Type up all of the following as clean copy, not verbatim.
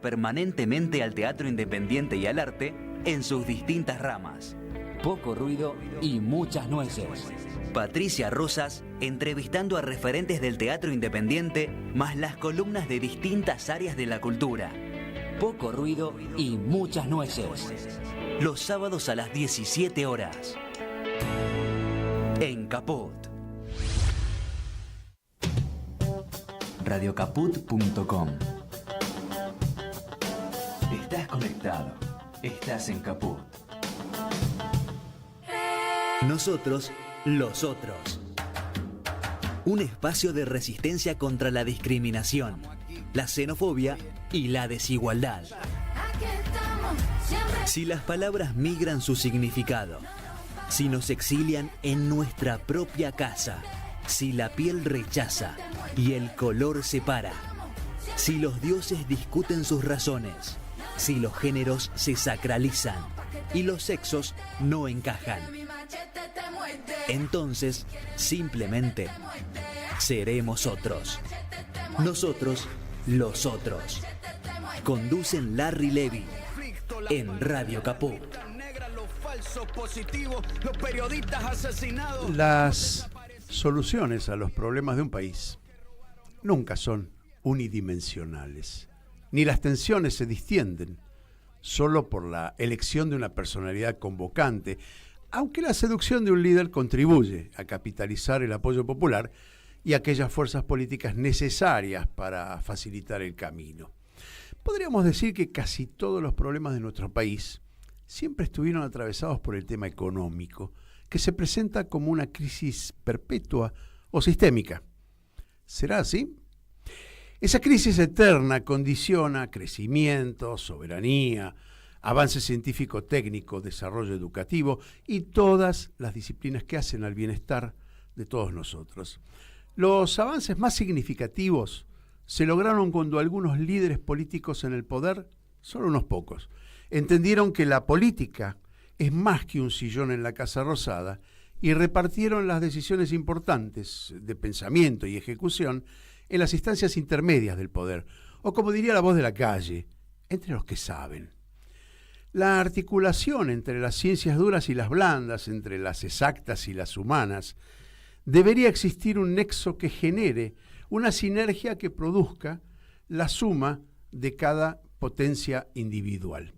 permanentemente al teatro independiente y al arte en sus distintas ramas. Poco ruido y muchas nueces. Patricia Rosas entrevistando a referentes del teatro independiente, más las columnas de distintas áreas de la cultura. Poco ruido y muchas nueces. Los sábados a las 17 horas. En Caput. Radiocaput.com. Estás conectado. Estás en Caput. Nosotros, los otros. Un espacio de resistencia contra la discriminación, la xenofobia y la desigualdad. Si las palabras migran su significado, si nos exilian en nuestra propia casa, si la piel rechaza y el color separa, si los dioses discuten sus razones, si los géneros se sacralizan y los sexos no encajan, entonces simplemente seremos otros. Nosotros, los otros. Conducen Larry Levy en Radio Caput. Las soluciones a los problemas de un país nunca son unidimensionales, ni las tensiones se distienden solo por la elección de una personalidad convocante, aunque la seducción de un líder contribuye a capitalizar el apoyo popular y aquellas fuerzas políticas necesarias para facilitar el camino. Podríamos decir que casi todos los problemas de nuestro país siempre estuvieron atravesados por el tema económico, que se presenta como una crisis perpetua o sistémica. ¿Será así? Esa crisis eterna condiciona crecimiento, soberanía, avance científico-técnico, desarrollo educativo y todas las disciplinas que hacen al bienestar de todos nosotros. Los avances más significativos se lograron cuando algunos líderes políticos en el poder, solo unos pocos, entendieron que la política es más que un sillón en la Casa Rosada y repartieron las decisiones importantes de pensamiento y ejecución en las instancias intermedias del poder, o como diría la voz de la calle, entre los que saben. La articulación entre las ciencias duras y las blandas, entre las exactas y las humanas, debería existir un nexo que genere una sinergia que produzca la suma de cada potencia individual.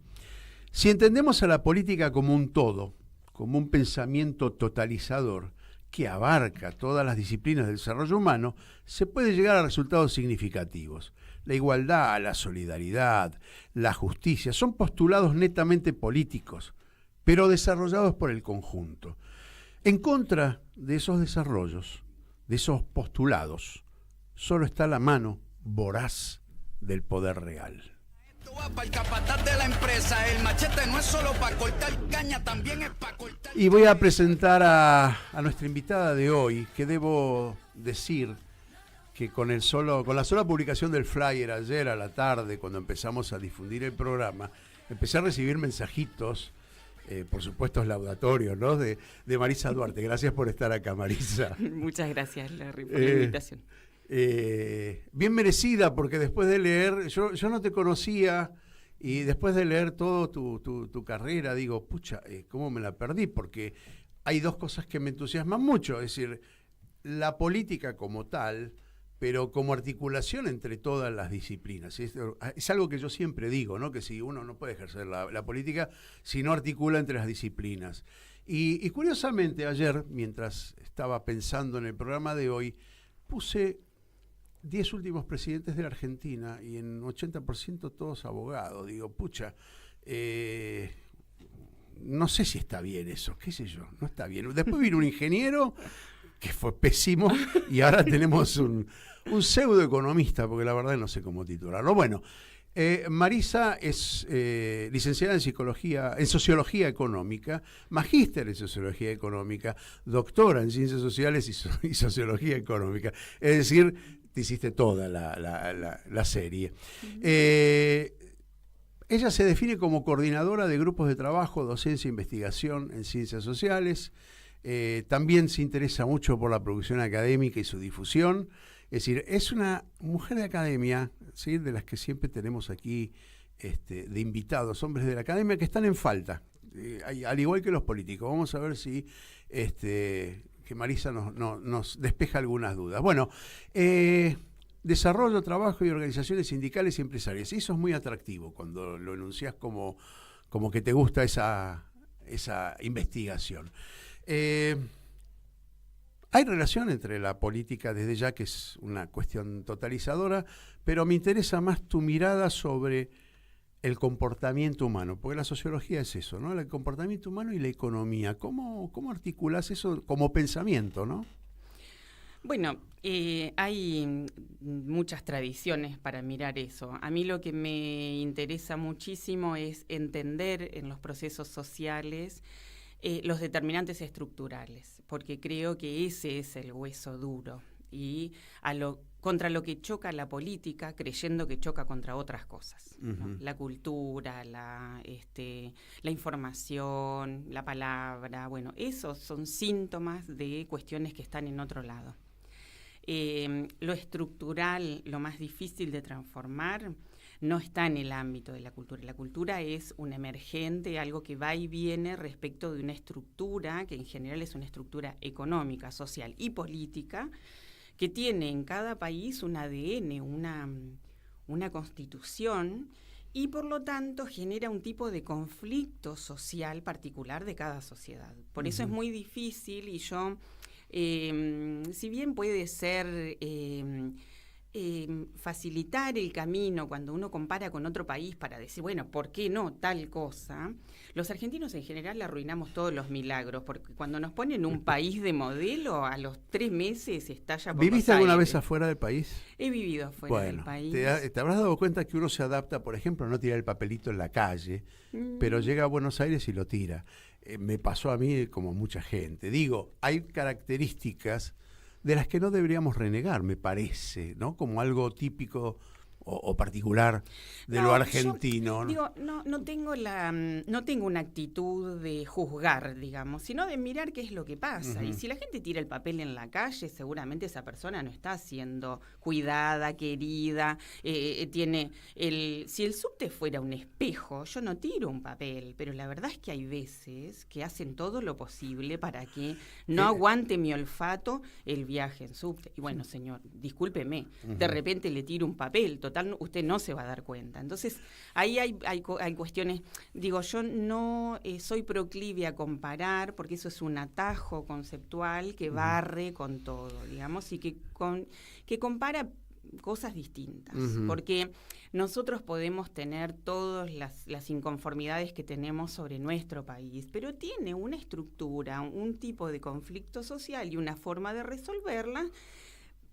Si entendemos a la política como un todo, como un pensamiento totalizador que abarca todas las disciplinas del desarrollo humano, se puede llegar a resultados significativos. La igualdad, la solidaridad, la justicia son postulados netamente políticos, pero desarrollados por el conjunto. En contra de esos desarrollos, de esos postulados, solo está la mano voraz del poder real. Y voy a presentar a nuestra invitada de hoy, que debo decir que con la sola publicación del flyer ayer a la tarde, cuando empezamos a difundir el programa, empecé a recibir mensajitos, por supuesto laudatorios, ¿no? de Marisa Duarte. Gracias por estar acá, Marisa. Muchas gracias, Larry, por la invitación. Bien merecida, porque después de leer, yo no te conocía, y después de leer todo tu carrera, digo, pucha, ¿cómo me la perdí? Porque hay dos cosas que me entusiasman mucho, es decir, la política como tal, pero como articulación entre todas las disciplinas. Es algo que yo siempre digo, ¿no? Que si uno no puede ejercer la política si no articula entre las disciplinas. Y curiosamente ayer, mientras estaba pensando en el programa de hoy, puse 10 últimos presidentes de la Argentina y en 80% todos abogados. Digo, pucha, no sé si está bien eso, qué sé yo, no está bien. Después vino un ingeniero que fue pésimo y ahora tenemos un pseudoeconomista, porque la verdad no sé cómo titularlo. Bueno, Marisa es licenciada en Sociología Económica, magíster en Sociología Económica, doctora en Ciencias Sociales y Sociología Económica. Es decir, te hiciste toda la serie. Ella se define como coordinadora de grupos de trabajo, docencia e investigación en Ciencias Sociales. También se interesa mucho por la producción académica y su difusión. Es decir, es una mujer de academia, ¿sí? De las que siempre tenemos aquí de invitados, hombres de la academia que están en falta, al igual que los políticos. Vamos a ver si que Marisa nos despeja algunas dudas. Bueno, desarrollo, trabajo y organizaciones sindicales y empresarias. Y eso es muy atractivo cuando lo enuncias como que te gusta esa investigación. Hay relación entre la política, desde ya que es una cuestión totalizadora, pero me interesa más tu mirada sobre el comportamiento humano, porque la sociología es eso, ¿no? El comportamiento humano y la economía. ¿Cómo articulás eso como pensamiento, no? Bueno, hay muchas tradiciones para mirar eso. A mí lo que me interesa muchísimo es entender en los procesos sociales los determinantes estructurales, porque creo que ese es el hueso duro y contra lo que choca la política, creyendo que choca contra otras cosas, ¿no? La cultura, la información, la palabra, bueno, esos son síntomas de cuestiones que están en otro lado. Lo estructural, lo más difícil de transformar, no está en el ámbito de la cultura. La cultura es un emergente, algo que va y viene respecto de una estructura, que en general es una estructura económica, social y política, que tiene en cada país un ADN, una constitución, y por lo tanto genera un tipo de conflicto social particular de cada sociedad. Por eso es muy difícil, y yo, si bien puede ser facilitar el camino cuando uno compara con otro país para decir, bueno, ¿por qué no tal cosa? Los argentinos en general arruinamos todos los milagros, porque cuando nos ponen un país de modelo, a los 3 meses estalla por ¿Viviste los alguna aires. vez afuera del país? He vivido afuera del país. Te habrás dado cuenta que uno se adapta, por ejemplo, a no tirar el papelito en la calle, pero llega a Buenos Aires y lo tira. Me pasó a mí como mucha gente. Digo, hay características de las que no deberíamos renegar, me parece, ¿no? Como algo típico o particular de lo argentino. Yo, digo, no tengo una actitud de juzgar, digamos, sino de mirar qué es lo que pasa. Y si la gente tira el papel en la calle, seguramente esa persona no está siendo cuidada, querida. Si el subte fuera un espejo, yo no tiro un papel, pero la verdad es que hay veces que hacen todo lo posible para que no aguante mi olfato el viaje en subte. Y bueno, señor, discúlpeme, de repente le tiro un papel, total, usted no se va a dar cuenta. Entonces, ahí hay cuestiones. Digo, yo no soy proclive a comparar, porque eso es un atajo conceptual que barre con todo, digamos, y que compara cosas distintas, porque nosotros podemos tener todas las inconformidades que tenemos sobre nuestro país, pero tiene una estructura, un tipo de conflicto social y una forma de resolverla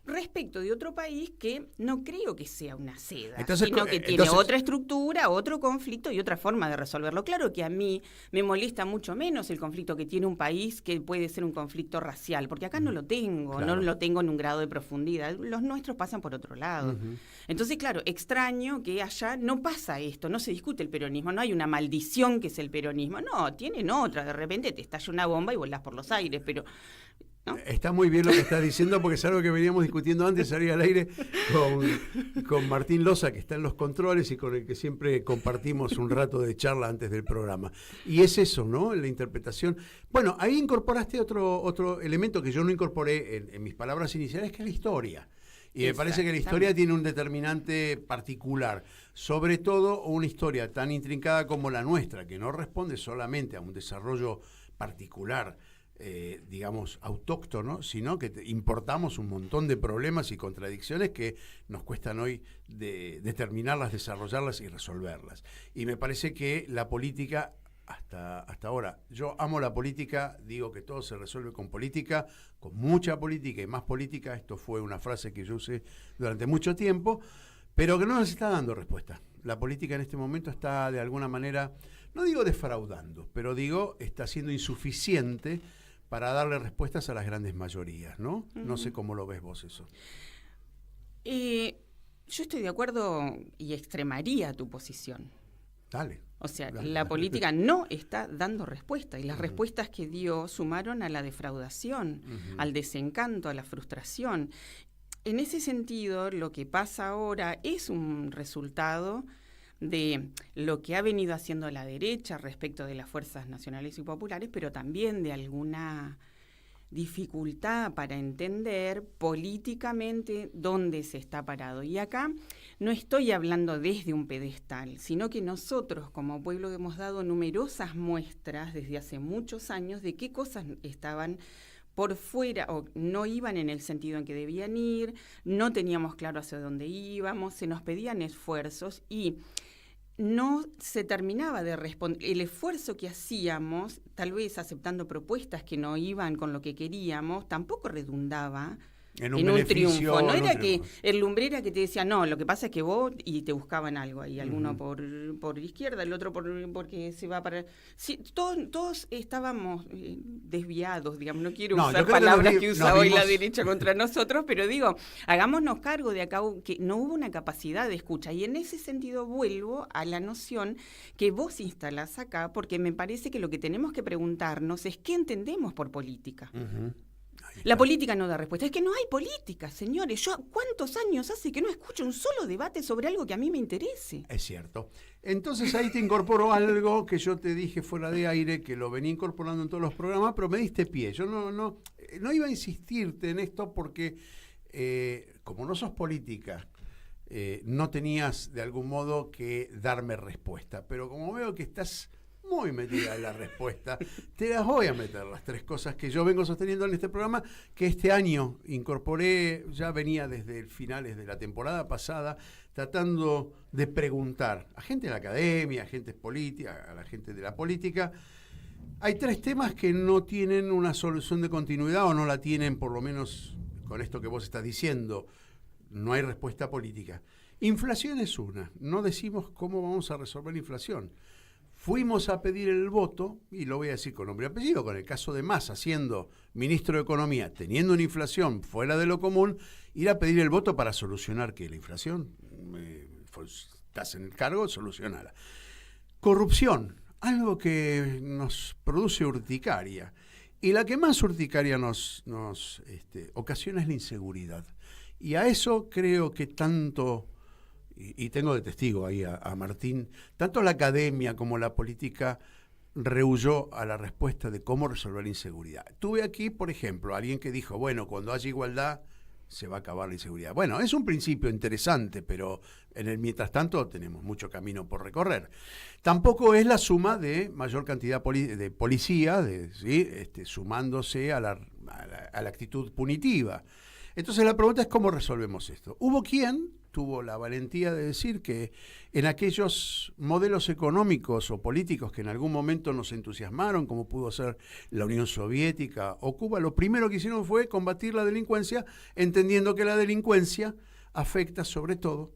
respecto de otro país que no creo que sea una seda, sino que tiene otra estructura, otro conflicto y otra forma de resolverlo. Claro que a mí me molesta mucho menos el conflicto que tiene un país que puede ser un conflicto racial, porque acá no lo tengo, no lo tengo en un grado de profundidad. Los nuestros pasan por otro lado. Entonces, claro, extraño que allá no pasa esto, no se discute el peronismo, no hay una maldición que es el peronismo, no, tienen otra, de repente te estalla una bomba y volás por los aires, pero... ¿no? Está muy bien lo que estás diciendo, porque es algo que veníamos discutiendo antes, salir al aire con Martín Loza, que está en los controles y con el que siempre compartimos un rato de charla antes del programa. Y es eso, ¿no? La interpretación. Bueno, ahí incorporaste otro elemento que yo no incorporé en mis palabras iniciales, que es la historia. Y me parece que la historia tiene un determinante particular, sobre todo una historia tan intrincada como la nuestra, que no responde solamente a un desarrollo particular, digamos, autóctono, sino que importamos un montón de problemas y contradicciones que nos cuestan hoy determinarlas, desarrollarlas y resolverlas. Y me parece que la política, hasta ahora, yo amo la política, digo que todo se resuelve con política, con mucha política y más política. Esto fue una frase que yo usé durante mucho tiempo, pero que no nos está dando respuesta. La política en este momento está de alguna manera, no digo defraudando, pero digo está siendo insuficiente para darle respuestas a las grandes mayorías, ¿no? No sé cómo lo ves vos eso. Yo estoy de acuerdo y extremaría tu posición. Dale. O sea, la política no está dando respuesta, y las respuestas que dio sumaron a la defraudación, al desencanto, a la frustración. en ese sentido, lo que pasa ahora es un resultado de lo que ha venido haciendo la derecha respecto de las fuerzas nacionales y populares, pero también de alguna dificultad para entender políticamente dónde se está parado. Y acá no estoy hablando desde un pedestal, sino que nosotros como pueblo hemos dado numerosas muestras desde hace muchos años de qué cosas estaban por fuera o no iban en el sentido en que debían ir, no teníamos claro hacia dónde íbamos, se nos pedían esfuerzos y no se terminaba de responder. El esfuerzo que hacíamos, tal vez aceptando propuestas que no iban con lo que queríamos, tampoco redundaba en un triunfo. No era que el lumbrera que te decía, no, lo que pasa es que vos, y te buscaban algo ahí, alguno por izquierda, el otro porque se va para... Sí, todos estábamos desviados, digamos, no quiero usar palabras que usa hoy la derecha contra nosotros, pero digo, hagámonos cargo de acá que no hubo una capacidad de escucha, y en ese sentido vuelvo a la noción que vos instalás acá, porque me parece que lo que tenemos que preguntarnos es qué entendemos por política. La política no da respuesta. Es que no hay política, señores. Yo, ¿cuántos años hace que no escucho un solo debate sobre algo que a mí me interese? Es cierto. Entonces ahí te incorporo algo que yo te dije fuera de aire, que lo venía incorporando en todos los programas, pero me diste pie. Yo no iba a insistirte en esto porque, como no sos política, no tenías de algún modo que darme respuesta. Pero como veo que estás muy metida en la respuesta, te las voy a meter, las tres cosas que yo vengo sosteniendo en este programa, que este año incorporé, ya venía desde finales de la temporada pasada, tratando de preguntar a gente de la academia, a gente política, a la gente de la política. Hay tres temas que no tienen una solución de continuidad o no la tienen, por lo menos con esto que vos estás diciendo. No hay respuesta política. Inflación es una. No decimos cómo vamos a resolver la inflación. Fuimos a pedir el voto, y lo voy a decir con nombre y apellido, con el caso de Massa siendo ministro de Economía, teniendo una inflación fuera de lo común, ir a pedir el voto para solucionar ¿qué? La inflación. Estás en el cargo, solucionala. Corrupción, algo que nos produce urticaria. Y la que más urticaria nos ocasiona es la inseguridad. Y a eso creo que tanto... Y tengo de testigo ahí a Martín, tanto la academia como la política rehuyó a la respuesta de cómo resolver la inseguridad. Tuve aquí, por ejemplo, alguien que dijo, bueno, cuando haya igualdad se va a acabar la inseguridad. Bueno, es un principio interesante, pero en el mientras tanto tenemos mucho camino por recorrer. Tampoco es la suma de mayor cantidad de policía, ¿sí? Sumándose a la actitud punitiva. Entonces la pregunta es cómo resolvemos esto. Hubo quien tuvo la valentía de decir que en aquellos modelos económicos o políticos que en algún momento nos entusiasmaron, como pudo ser la Unión Soviética o Cuba, lo primero que hicieron fue combatir la delincuencia, entendiendo que la delincuencia afecta sobre todo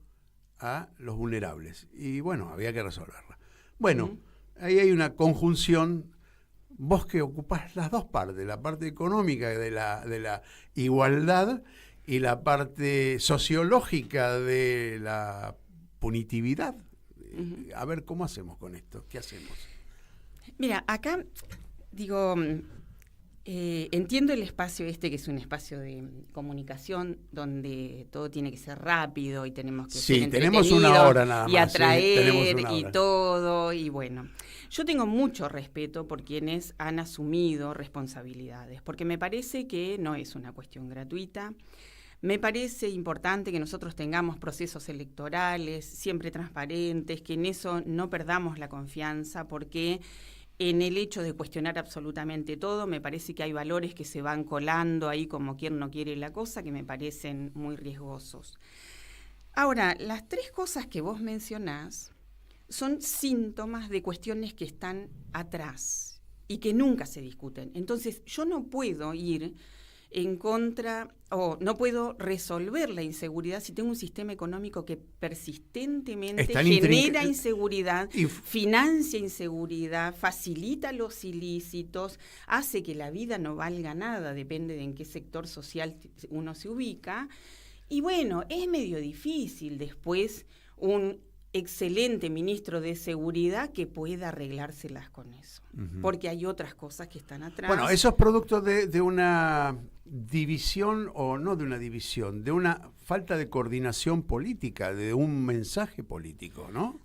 a los vulnerables. Y bueno, había que resolverla. Bueno, ahí hay una conjunción. Vos que ocupás las dos partes, la parte económica de la igualdad y la parte sociológica de la punitividad. A ver, ¿cómo hacemos con esto? ¿Qué hacemos? Mira, acá, digo, entiendo el espacio que es un espacio de comunicación donde todo tiene que ser rápido y tenemos que ser entretenido. Sí, tenemos una hora nada más. Y atraer y todo, y bueno. Yo tengo mucho respeto por quienes han asumido responsabilidades, porque me parece que no es una cuestión gratuita. Me parece importante que nosotros tengamos procesos electorales siempre transparentes, que en eso no perdamos la confianza, porque en el hecho de cuestionar absolutamente todo, me parece que hay valores que se van colando ahí como quien no quiere la cosa, que me parecen muy riesgosos. Ahora, las tres cosas que vos mencionás son síntomas de cuestiones que están atrás y que nunca se discuten. Entonces, yo no puedo ir en contra o no puedo resolver la inseguridad si tengo un sistema económico que persistentemente genera inseguridad, financia inseguridad, facilita los ilícitos, hace que la vida no valga nada, depende de en qué sector social uno se ubica. Y bueno, es medio difícil después un excelente ministro de Seguridad que pueda arreglárselas con eso. Porque hay otras cosas que están atrás. Bueno, eso es producto de una división, o no de una división, de una falta de coordinación política, de un mensaje político, ¿no?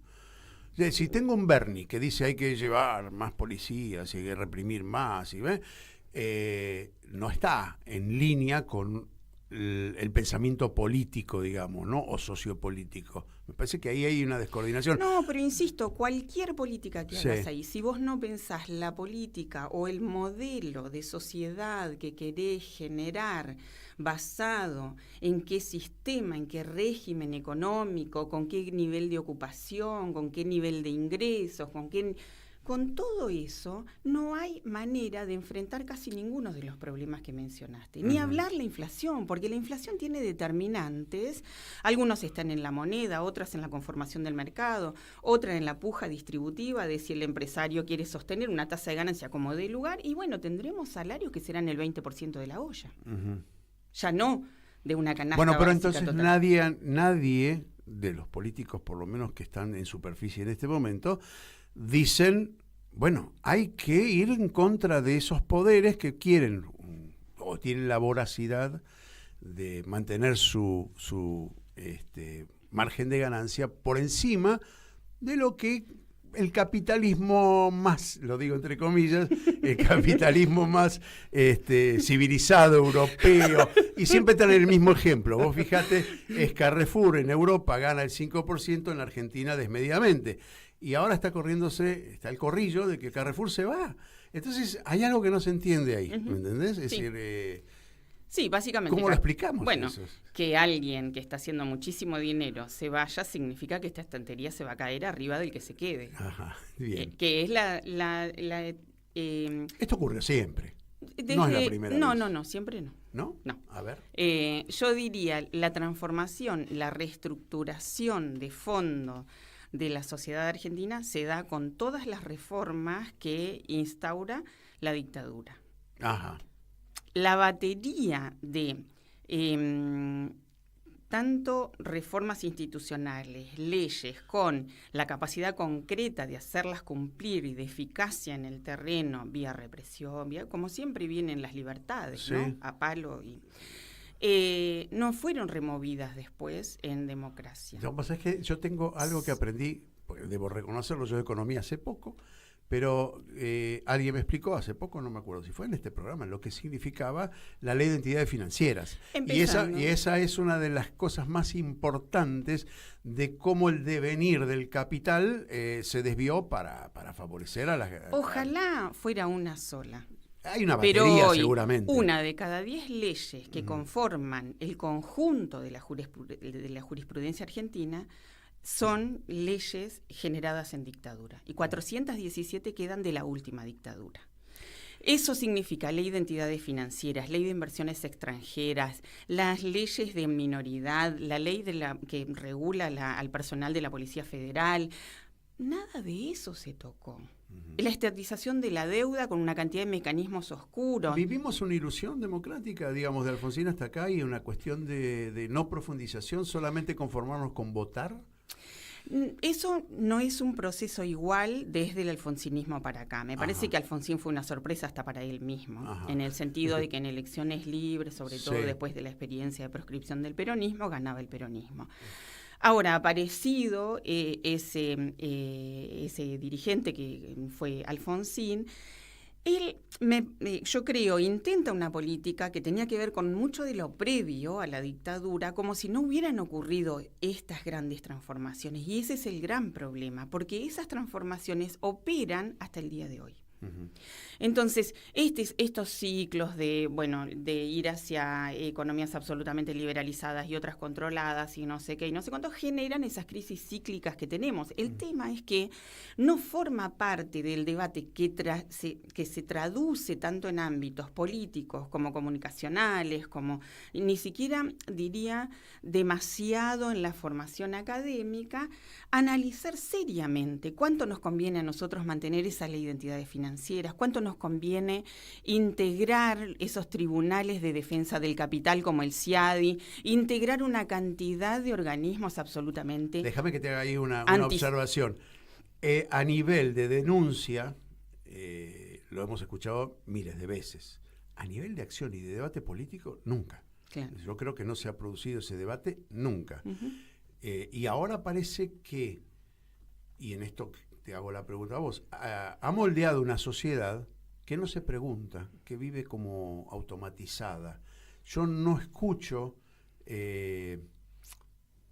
Si tengo un Bernie que dice hay que llevar más policías y hay que reprimir más, no está en línea con el pensamiento político, digamos, ¿no? O sociopolítico. Me parece que ahí hay una descoordinación. No, pero insisto, cualquier política que hagas Sí. ahí, si vos no pensás la política o el modelo de sociedad que querés generar basado en qué sistema, en qué régimen económico, con qué nivel de ocupación, con qué nivel de ingresos, con todo eso, no hay manera de enfrentar casi ninguno de los problemas que mencionaste. Ni hablar la inflación, porque la inflación tiene determinantes. Algunos están en la moneda, otras en la conformación del mercado, otra en la puja distributiva de si el empresario quiere sostener una tasa de ganancia como dé lugar. Y bueno, tendremos salarios que serán el 20% de la olla. Ya no de una canasta Bueno, pero básica entonces total. nadie de los políticos, por lo menos que están en superficie en este momento, dicen, bueno, hay que ir en contra de esos poderes que quieren o tienen la voracidad de mantener su margen de ganancia por encima de lo que el capitalismo más, lo digo entre comillas, el capitalismo más civilizado, europeo, y siempre están en el mismo ejemplo. Vos fijate, es Carrefour en Europa gana el 5%, en la Argentina desmedidamente. Y ahora está el corrillo de que Carrefour se va. Entonces hay algo que no se entiende ahí, ¿me entendés? Es decir, sí, básicamente. ¿cómo lo explicamos? Bueno, eso? que alguien que está haciendo muchísimo dinero se vaya significa que esta estantería se va a caer arriba del que se quede. Ajá, bien. Que es Esto ocurrió siempre. No es la primera vez. No, siempre no. ¿No? No. A ver. Yo diría la transformación, la reestructuración de fondo de la sociedad argentina se da con todas las reformas que instaura la dictadura. Ajá. La batería de tanto reformas institucionales, leyes, con la capacidad concreta de hacerlas cumplir y de eficacia en el terreno, vía represión, como siempre vienen las libertades, Sí. ¿no? A palo y... no fueron removidas después en democracia. Lo que pasa es que yo tengo algo que aprendí, porque debo reconocerlo, yo de economía hace poco, pero alguien me explicó hace poco, no me acuerdo si fue en este programa, lo que significaba la ley de entidades financieras. Y esa es una de las cosas más importantes de cómo el devenir del capital se desvió para favorecer a las... Ojalá fuera una sola. Hay una batería, pero hoy, seguramente. una de cada 10 leyes que conforman el conjunto de la jurisprudencia argentina son leyes generadas en dictadura. Y 417 quedan de la última dictadura. Eso significa ley de entidades financieras, ley de inversiones extranjeras, las leyes de minoridad, la ley que regula al personal de la Policía Federal. Nada de eso se tocó. La estatización de la deuda con una cantidad de mecanismos oscuros. Vivimos una ilusión democrática, digamos, de Alfonsín hasta acá, y una cuestión de no profundización, solamente conformarnos con votar. Eso no es un proceso igual desde el alfonsinismo para acá. Me parece que Alfonsín fue una sorpresa hasta para él mismo, en el sentido de que en elecciones libres, sobre todo después de la experiencia de proscripción del peronismo, ganaba el peronismo. Ahora, aparecido ese dirigente que fue Alfonsín, él, yo creo, intenta una política que tenía que ver con mucho de lo previo a la dictadura, como si no hubieran ocurrido estas grandes transformaciones. Y ese es el gran problema, porque esas transformaciones operan hasta el día de hoy. Entonces, estos ciclos de ir hacia economías absolutamente liberalizadas y otras controladas y no sé qué y no sé cuánto, generan esas crisis cíclicas que tenemos. El tema es que no forma parte del debate que se traduce tanto en ámbitos políticos como comunicacionales, como ni siquiera diría demasiado en la formación académica, analizar seriamente cuánto nos conviene a nosotros mantener esa ley de entidades financieras financieras, cuánto nos conviene integrar esos tribunales de defensa del capital como el CIADI, integrar una cantidad de organismos absolutamente... Déjame que te haga ahí una observación. A nivel de denuncia, lo hemos escuchado miles de veces. A nivel de acción y de debate político, nunca. Claro. Yo creo que no se ha producido ese debate nunca. Uh-huh. Y ahora parece que, y en esto te hago la pregunta a vos, ha moldeado una sociedad que no se pregunta, que vive como automatizada. Yo no escucho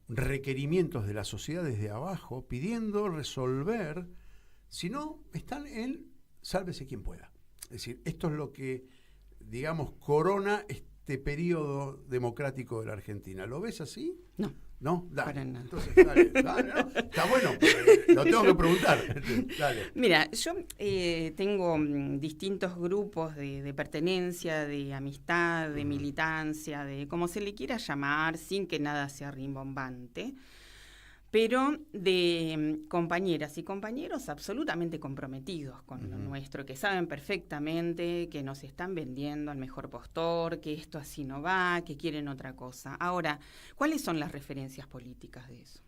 requerimientos de la sociedad desde abajo pidiendo resolver, sino están en sálvese quien pueda. Es decir, esto es lo que, digamos, corona este periodo democrático de la Argentina. ¿Lo ves así? No. No, dale. Para nada. Entonces, dale, ¿no? Está bueno, lo tengo que preguntar. Dale. Mira, yo tengo distintos grupos de pertenencia, de amistad, de militancia, de como se le quiera llamar, sin que nada sea rimbombante, pero de compañeras y compañeros absolutamente comprometidos con lo nuestro, que saben perfectamente que nos están vendiendo al mejor postor, que esto así no va, que quieren otra cosa. Ahora, ¿cuáles son las referencias políticas de eso?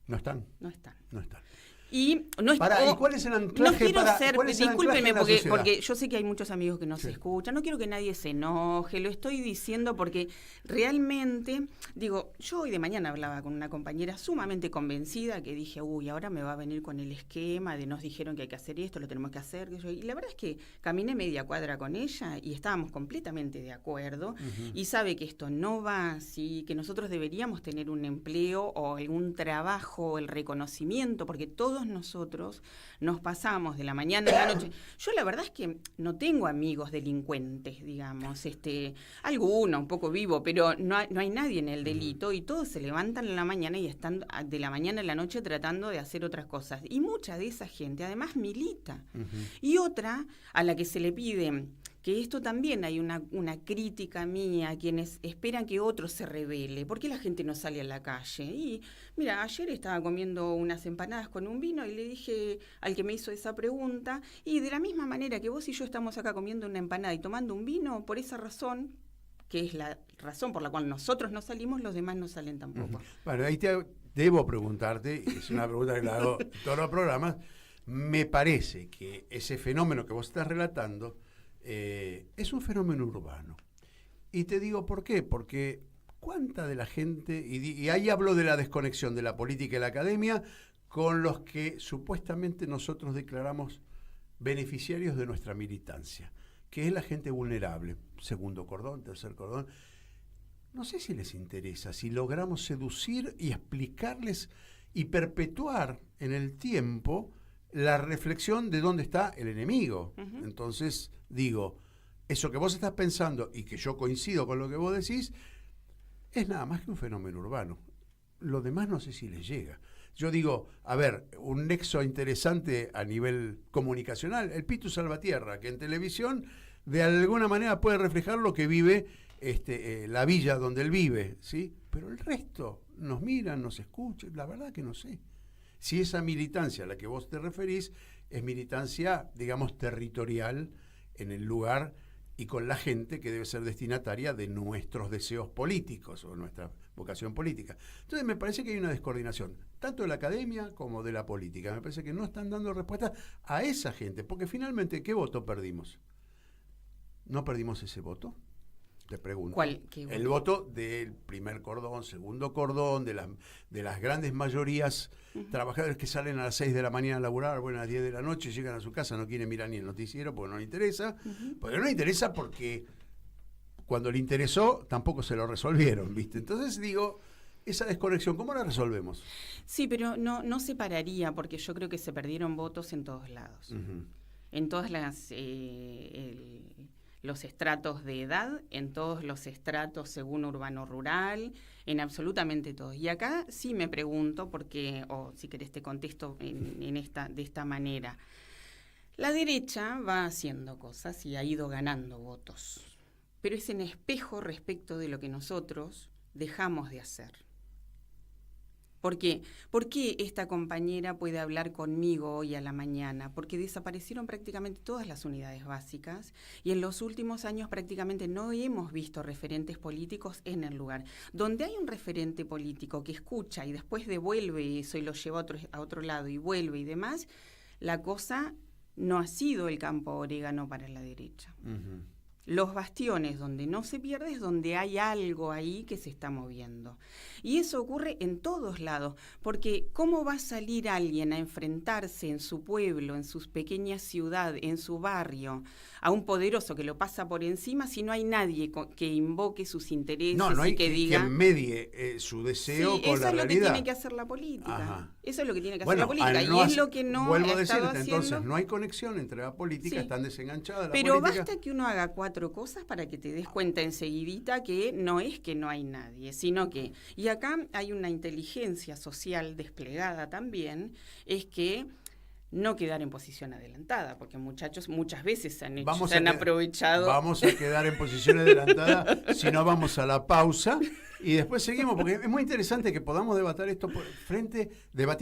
No están. No están. No están. Y no es, ¿y cuál es el anclaje? No quiero ser, discúlpenme, porque porque yo sé que hay muchos amigos que no se escuchan, no quiero que nadie se enoje, lo estoy diciendo porque realmente, digo, yo hoy de mañana hablaba con una compañera sumamente convencida que dije, uy, ahora me va a venir con el esquema de nos dijeron que hay que hacer esto, lo tenemos que hacer, y la verdad es que caminé media cuadra con ella y estábamos completamente de acuerdo, y sabe que esto no va así, que nosotros deberíamos tener un empleo o algún trabajo, el reconocimiento, porque todos nosotros nos pasamos de la mañana a la noche. Yo la verdad es que no tengo amigos delincuentes, digamos, alguno un poco vivo, pero no hay nadie en el delito y todos se levantan en la mañana y están de la mañana a la noche tratando de hacer otras cosas. Y mucha de esa gente además milita. Y otra a la que se le pide que esto también hay una crítica mía a quienes esperan que otro se revele. ¿Por qué la gente no sale a la calle? Y mira, ayer estaba comiendo unas empanadas con un vino y le dije al que me hizo esa pregunta, y de la misma manera que vos y yo estamos acá comiendo una empanada y tomando un vino, por esa razón, que es la razón por la cual nosotros no salimos, los demás no salen tampoco. Bueno, ahí debo preguntarte, y es una pregunta que le hago en todos los programas, me parece que ese fenómeno que vos estás relatando es un fenómeno urbano. Y te digo por qué, porque cuánta de la gente, y ahí hablo de la desconexión de la política y la academia, con los que supuestamente nosotros declaramos beneficiarios de nuestra militancia, que es la gente vulnerable, segundo cordón, tercer cordón. No sé si les interesa, si logramos seducir y explicarles y perpetuar en el tiempo la reflexión de dónde está el enemigo. Entonces, digo, eso que vos estás pensando y que yo coincido con lo que vos decís, es nada más que un fenómeno urbano. Lo demás no sé si les llega. Yo digo, a ver, un nexo interesante a nivel comunicacional, el Pitu Salvatierra, que en televisión de alguna manera puede reflejar lo que vive la villa donde él vive, ¿sí? Pero el resto nos miran, nos escuchan, la verdad que no sé. Si esa militancia a la que vos te referís es militancia, digamos, territorial en el lugar y con la gente que debe ser destinataria de nuestros deseos políticos o nuestra vocación política. Entonces me parece que hay una descoordinación, tanto de la academia como de la política. Me parece que no están dando respuesta a esa gente, porque finalmente, ¿qué voto perdimos? ¿No perdimos ese voto? Te pregunto. ¿Cuál? ¿Qué voto? El voto del primer cordón, segundo cordón, de las grandes mayorías trabajadores que salen a las 6 de la mañana a laburar, bueno, a las 10 de la noche llegan a su casa, no quieren mirar ni el noticiero porque no le interesa. Porque no le interesa porque cuando le interesó tampoco se lo resolvieron, ¿viste? Entonces digo, esa desconexión, ¿cómo la resolvemos? Sí, pero no separaría, porque yo creo que se perdieron votos en todos lados. En todas las... los estratos de edad, en todos los estratos según urbano-rural, en absolutamente todos. Y acá sí me pregunto, porque, o si querés te contesto de esta manera, la derecha va haciendo cosas y ha ido ganando votos, pero es en espejo respecto de lo que nosotros dejamos de hacer. ¿Por qué? ¿Por qué esta compañera puede hablar conmigo hoy a la mañana? Porque desaparecieron prácticamente todas las unidades básicas y en los últimos años prácticamente no hemos visto referentes políticos en el lugar. Donde hay un referente político que escucha y después devuelve eso y lo lleva a otro lado y vuelve y demás, la cosa no ha sido el campo orégano para la derecha. Uh-huh. Los bastiones donde no se pierde es donde hay algo ahí que se está moviendo. Y eso ocurre en todos lados, porque ¿cómo va a salir alguien a enfrentarse en su pueblo, en su pequeña ciudad, en su barrio, a un poderoso que lo pasa por encima si no hay nadie que invoque sus intereses no hay y que diga... quien medie su deseo con la realidad. Eso es lo que tiene que hacer la política. Ajá. Eso es lo que tiene que hacer la política. Y es lo que no vuelvo ha a decirte, estado haciendo. entonces no hay conexión entre la política, están desenganchadas la Pero política. basta que uno haga 4 cosas para que te des cuenta enseguidita que no hay nadie, sino que... Y acá hay una inteligencia social desplegada también, es que no quedar en posición adelantada, porque muchachos muchas veces se han aprovechado. Vamos a quedar en posición adelantada, si no vamos a la pausa y después seguimos, porque es muy interesante que podamos debatir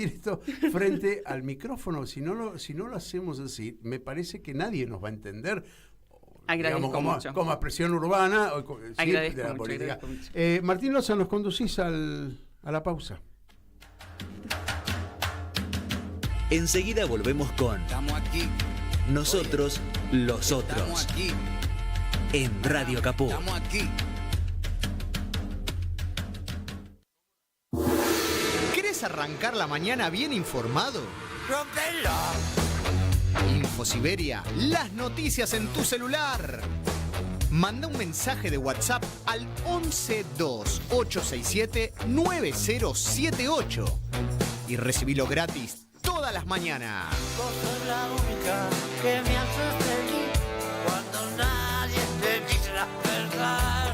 esto frente al micrófono. Si no lo hacemos así, me parece que nadie nos va a entender. Agradezco mucho. Como expresión urbana agradezco de la mucho, política. Agradezco mucho. Martín Loza, nos conducís a la pausa. Enseguida volvemos con Estamos aquí. Nosotros, los otros, Estamos aquí. en Radio Caput. Estamos aquí. ¿Querés arrancar la mañana bien informado? ¡Rómpelo! InfoSiberia, las noticias en tu celular. Manda un mensaje de WhatsApp al 1128679078 y recibilo gratis todas las mañanas. Vos sos la única que me hace feliz cuando nadie te dice la verdad.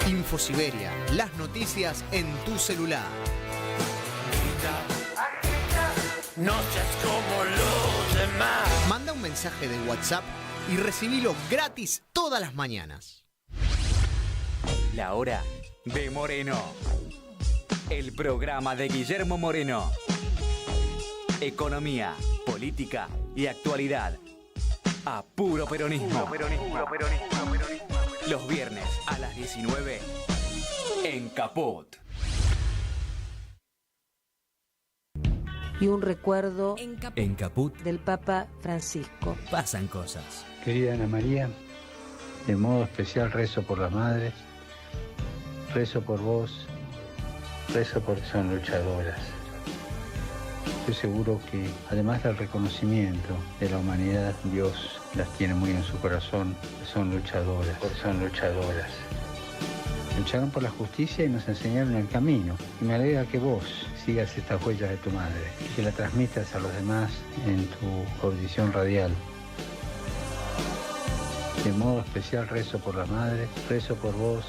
InfoSiberia, las noticias en tu celular. No seas como los demás. Manda un mensaje de WhatsApp y recibilo gratis todas las mañanas. La hora de Moreno. El programa de Guillermo Moreno. Economía, política y actualidad. A puro peronismo. Los viernes a las 19 en Caput. Y un recuerdo En Caput del Papa Francisco. pasan cosas. Querida Ana María, de modo especial rezo por las madres, rezo por vos, rezo porque son luchadoras. Estoy seguro que, además del reconocimiento de la humanidad, Dios las tiene muy en su corazón, son luchadoras, Lucharon por la justicia y nos enseñaron el camino. Y me alegra que vos sigas estas huellas de tu madre y que la transmitas a los demás en tu audición radial. De modo especial rezo por las madres, rezo por vos,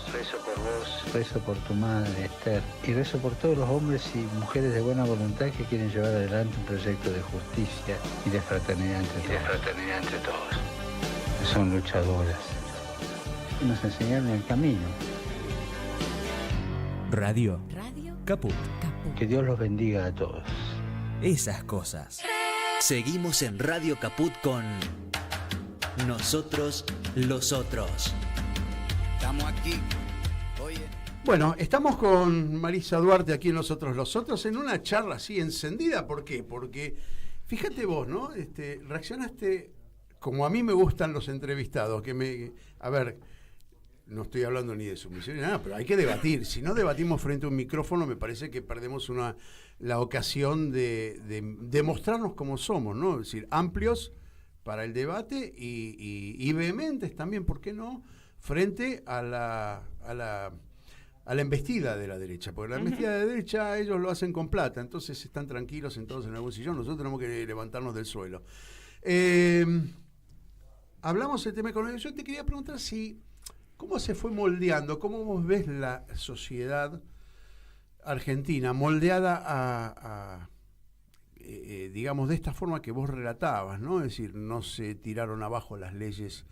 rezo por tu madre, Esther, y rezo por todos los hombres y mujeres de buena voluntad que quieren llevar adelante un proyecto de justicia y de fraternidad entre todos. Son luchadoras. Y nos enseñaron el camino. Radio Caput. Que Dios los bendiga a todos. Esas cosas. Seguimos en Radio Caput con Nosotros, los otros. Estamos aquí. Oye. Bueno, estamos con Marisa Duarte aquí en Nosotros los Otros en una charla así encendida. ¿Por qué? Porque fíjate vos, ¿no? Reaccionaste como a mí me gustan los entrevistados, a ver, no estoy hablando ni de sumisión ni nada, pero hay que debatir. Si no debatimos frente a un micrófono, me parece que perdemos la ocasión de mostrarnos como somos, ¿no? Es decir, amplios para el debate y vehementes también, ¿por qué no? Frente a la embestida de la derecha, porque la embestida de la derecha ellos lo hacen con plata, entonces están tranquilos sentados en algún sillón, nosotros tenemos que levantarnos del suelo. Hablamos del tema económico. Yo te quería preguntar cómo se fue moldeando, cómo vos ves la sociedad argentina moldeada digamos, de esta forma que vos relatabas, ¿no? Es decir, no se tiraron abajo las leyes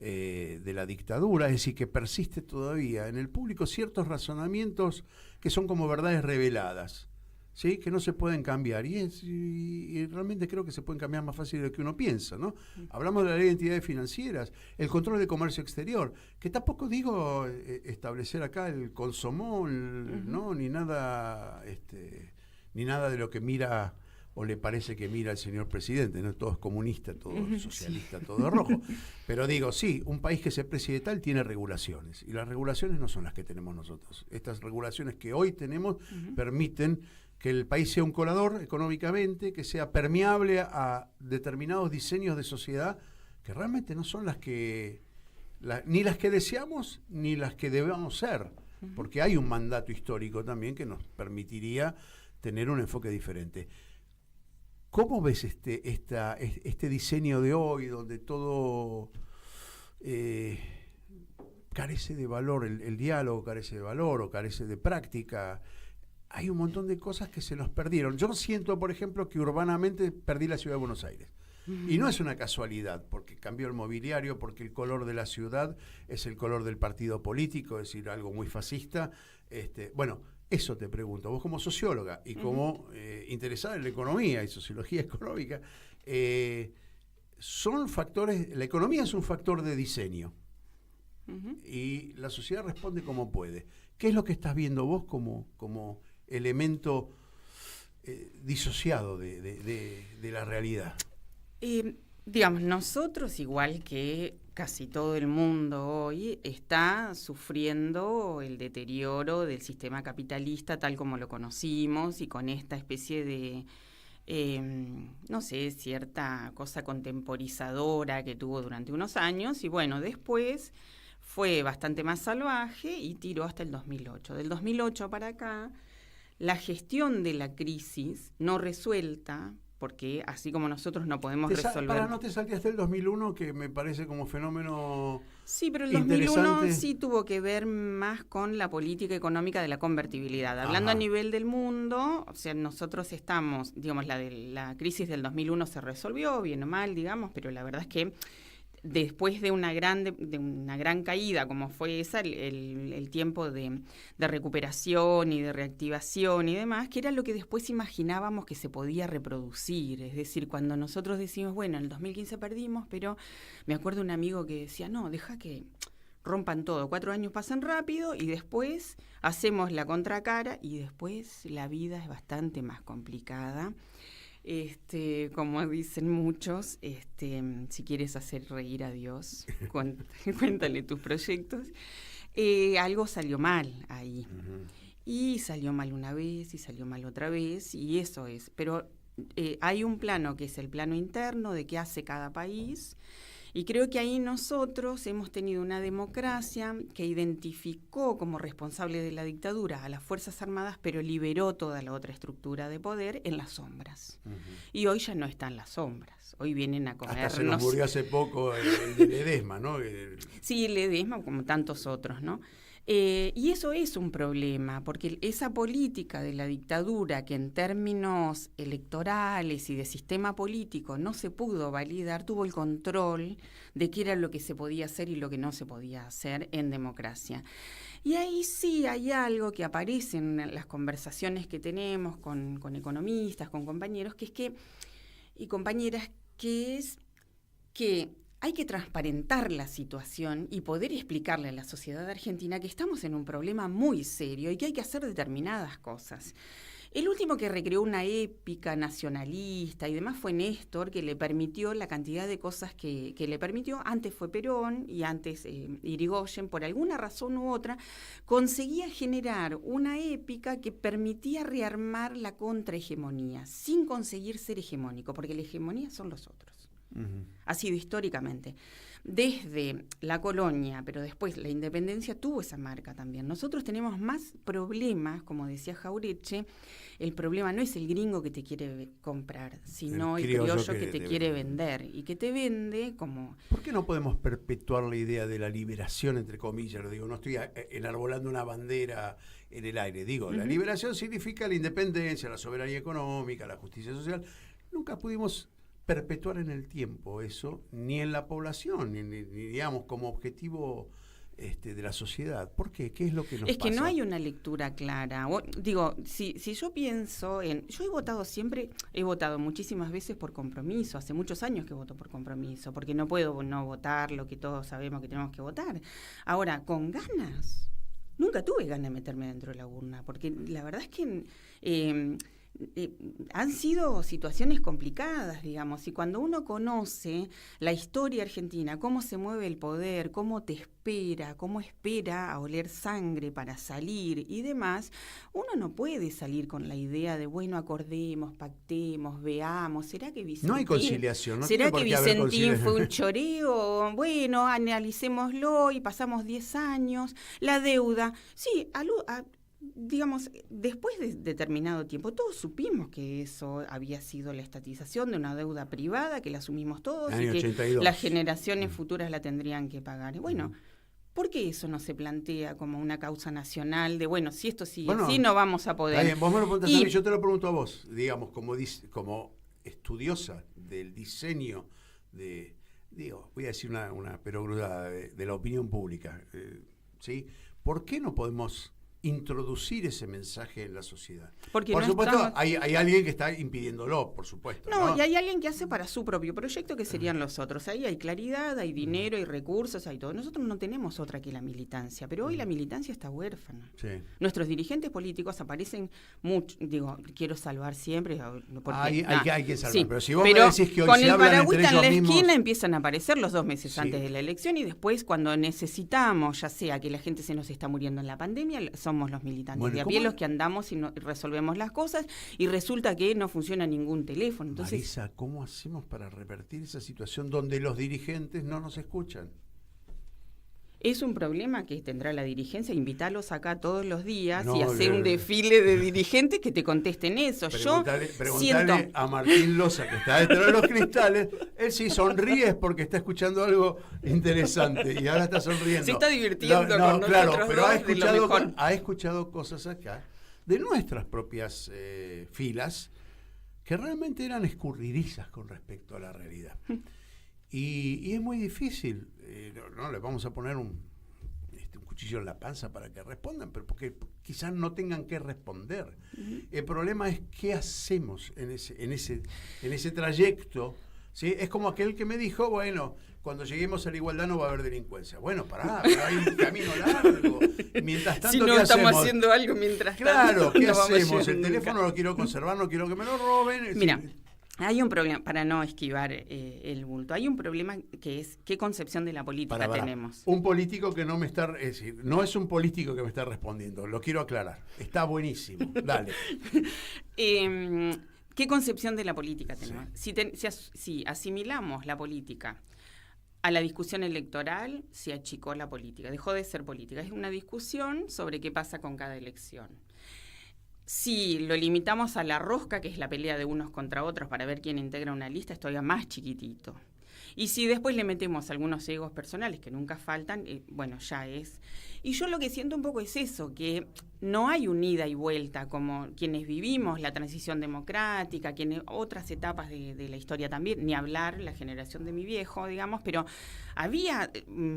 de la dictadura, es decir, que persiste todavía en el público ciertos razonamientos que son como verdades reveladas, ¿sí? Que no se pueden cambiar, y realmente creo que se pueden cambiar más fácil de lo que uno piensa, ¿no? Hablamos de la ley de entidades financieras, el control de comercio exterior, que tampoco digo establecer acá el consomol, ¿no? Ni nada de lo que mira o le parece que mira el señor presidente, no todo es comunista, todo es socialista, todo es rojo. Pero digo, sí, un país que se preside tal tiene regulaciones, y las regulaciones no son las que tenemos nosotros. Estas regulaciones que hoy tenemos permiten que el país sea un colador económicamente, que sea permeable a determinados diseños de sociedad que realmente no son ni las que deseamos ni las que debemos ser, porque hay un mandato histórico también que nos permitiría tener un enfoque diferente. ¿Cómo ves este diseño de hoy, donde todo carece de valor, el diálogo carece de valor o carece de práctica? Hay un montón de cosas que se nos perdieron. Yo siento, por ejemplo, que urbanamente perdí la ciudad de Buenos Aires. Y no es una casualidad, porque cambió el mobiliario, porque el color de la ciudad es el color del partido político, es decir, algo muy fascista. Bueno, eso te pregunto, vos como socióloga y como interesada en la economía y sociología económica, son factores, la economía es un factor de diseño, y la sociedad responde como puede. ¿Qué es lo que estás viendo vos como elemento disociado de la realidad? Digamos, nosotros, igual que casi todo el mundo hoy, está sufriendo el deterioro del sistema capitalista tal como lo conocimos, y con esta especie de, no sé, cierta cosa contemporizadora que tuvo durante unos años, y bueno, después fue bastante más salvaje y tiró hasta el 2008. Del 2008 para acá, la gestión de la crisis no resuelta, porque así como nosotros no podemos resolver... Para, no te salteaste el 2001, que me parece como fenómeno... Sí, pero el 2001 sí tuvo que ver más con la política económica de la convertibilidad. Hablando a nivel del mundo, o sea, nosotros estamos, digamos, la crisis del 2001 se resolvió, bien o mal, digamos, pero la verdad es que después de una gran caída como fue esa, el tiempo de recuperación y de reactivación y demás, que era lo que después imaginábamos que se podía reproducir. Es decir, cuando nosotros decimos, bueno, en el 2015 perdimos, pero me acuerdo de un amigo que decía, no, deja que rompan todo, 4 años pasan rápido y después hacemos la contracara y después la vida es bastante más complicada. Como dicen muchos, si quieres hacer reír a Dios, cuéntale tus proyectos. Algo salió mal ahí. Y salió mal una vez y salió mal otra vez, y eso es. Pero hay un plano que es el plano interno de qué hace cada país. Y creo que ahí nosotros hemos tenido una democracia que identificó como responsable de la dictadura a las Fuerzas Armadas, pero liberó toda la otra estructura de poder en las sombras. Y hoy ya no están las sombras. Hoy vienen a comernos... Hasta se nos murió hace poco el de Ledesma, ¿no? Sí, el Ledesma, como tantos otros, ¿no? Y eso es un problema, porque esa política de la dictadura, que en términos electorales y de sistema político no se pudo validar, tuvo el control de qué era lo que se podía hacer y lo que no se podía hacer en democracia. Y ahí sí hay algo que aparece en las conversaciones que tenemos con economistas, con compañeros, y compañeras, que es que hay que transparentar la situación y poder explicarle a la sociedad argentina que estamos en un problema muy serio y que hay que hacer determinadas cosas. El último que recreó una épica nacionalista y demás fue Néstor, que le permitió la cantidad de cosas que le permitió. Antes fue Perón y antes Irigoyen, por alguna razón u otra, conseguía generar una épica que permitía rearmar la contrahegemonía, sin conseguir ser hegemónico, porque la hegemonía son los otros. Ha sido históricamente. Desde la colonia, pero después la independencia tuvo esa marca también. Nosotros tenemos más problemas, como decía Jauretche. El problema no es el gringo que te quiere comprar, sino el criollo que te quiere vender. Y que te vende como... ¿Por qué no podemos perpetuar la idea de la liberación, entre comillas? Digo, no estoy enarbolando una bandera en el aire. Digo, la liberación significa la independencia, la soberanía económica, la justicia social. Nunca pudimos perpetuar en el tiempo eso, ni en la población, ni digamos, como objetivo de la sociedad. ¿Por qué? ¿Qué es lo que nos pasa? Es que no hay una lectura clara. Digo, si yo pienso en... Yo he votado muchísimas veces por compromiso. Hace muchos años que voto por compromiso, porque no puedo no votar lo que todos sabemos que tenemos que votar. Ahora, con ganas, nunca tuve ganas de meterme dentro de la urna, porque la verdad es que... han sido situaciones complicadas, digamos, y cuando uno conoce la historia argentina, cómo se mueve el poder, cómo espera a oler sangre para salir y demás, uno no puede salir con la idea de, bueno, acordemos, pactemos, veamos, ¿será que Vicentín... No hay conciliación, ¿no? ¿Será que Vicentín fue un choreo? Bueno, analicémoslo y pasamos 10 años. La deuda, sí, digamos, después de determinado tiempo, todos supimos que eso había sido la estatización de una deuda privada, que la asumimos todos y que 82. Las generaciones futuras la tendrían que pagar. Bueno, ¿por qué eso no se plantea como una causa nacional de, bueno, si esto sigue así, no vamos a poder? Bien, vos me lo preguntás a mí, yo te lo pregunto a vos, digamos, como estudiosa del diseño voy a decir una perogrulada de la opinión pública, ¿sí? ¿Por qué no podemos introducir ese mensaje en la sociedad? Porque por no supuesto, estamos... hay alguien que está impidiéndolo, por supuesto. No, y hay alguien que hace para su propio proyecto, que serían los otros. Ahí hay claridad, hay dinero, hay recursos, hay todo. Nosotros no tenemos otra que la militancia, pero hoy la militancia está huérfana. Sí. Nuestros dirigentes políticos aparecen mucho, quiero salvar siempre. Porque, hay que salvar, sí, pero si vos me decís que hoy con se el hablan entre paragüita en la ellos mismos... esquina empiezan a aparecer los 2 meses Sí. antes de la elección, y después cuando necesitamos, ya sea que la gente se nos está muriendo en la pandemia, somos los militantes. Bueno, de a pie los que andamos y resolvemos las cosas, y resulta que no funciona ningún teléfono. Entonces, Marisa, ¿cómo hacemos para revertir esa situación donde los dirigentes no nos escuchan? es un problema que tendrá la dirigencia, invitarlos acá todos los días No, y hacer un desfile de dirigentes que te contesten eso. Preguntale siento... a Martín Loza, que está detrás de los cristales, él sí sonríe es porque está escuchando algo interesante y ahora está sonriendo. Se está divirtiendo con nosotros claro, pero dos, ha escuchado cosas acá de nuestras propias filas que realmente eran escurridizas con respecto a la realidad. Y es muy difícil, no les vamos a poner un cuchillo en la panza para que respondan, pero porque quizás no tengan que responder. El problema es qué hacemos en ese trayecto, ¿sí? Es como aquel que me dijo, bueno, cuando lleguemos a la igualdad no va a haber delincuencia. Bueno, pero hay un camino largo. Mientras tanto, si no ¿qué estamos hacemos? haciendo algo mientras tanto. Claro, ¿qué no hacemos? El teléfono lo quiero conservar, no quiero que me lo roben. Mira, hay un problema, para no esquivar el bulto, hay un problema que es qué concepción de la política tenemos. Un político que no me está, es decir, no es un político que me está respondiendo, lo quiero aclarar. Está buenísimo, dale. ¿Qué concepción de la política tenemos? Sí. Si asimilamos la política a la discusión electoral, se achicó la política, dejó de ser política. Es una discusión sobre qué pasa con cada elección. Si lo limitamos a la rosca, que es la pelea de unos contra otros para ver quién integra una lista, es todavía más chiquitito. Y si después le metemos algunos egos personales que nunca faltan, bueno, ya es. Y yo lo que siento un poco es eso, que no hay un ida y vuelta como quienes vivimos la transición democrática, quienes otras etapas de la historia también, ni hablar, la generación de mi viejo, digamos, pero había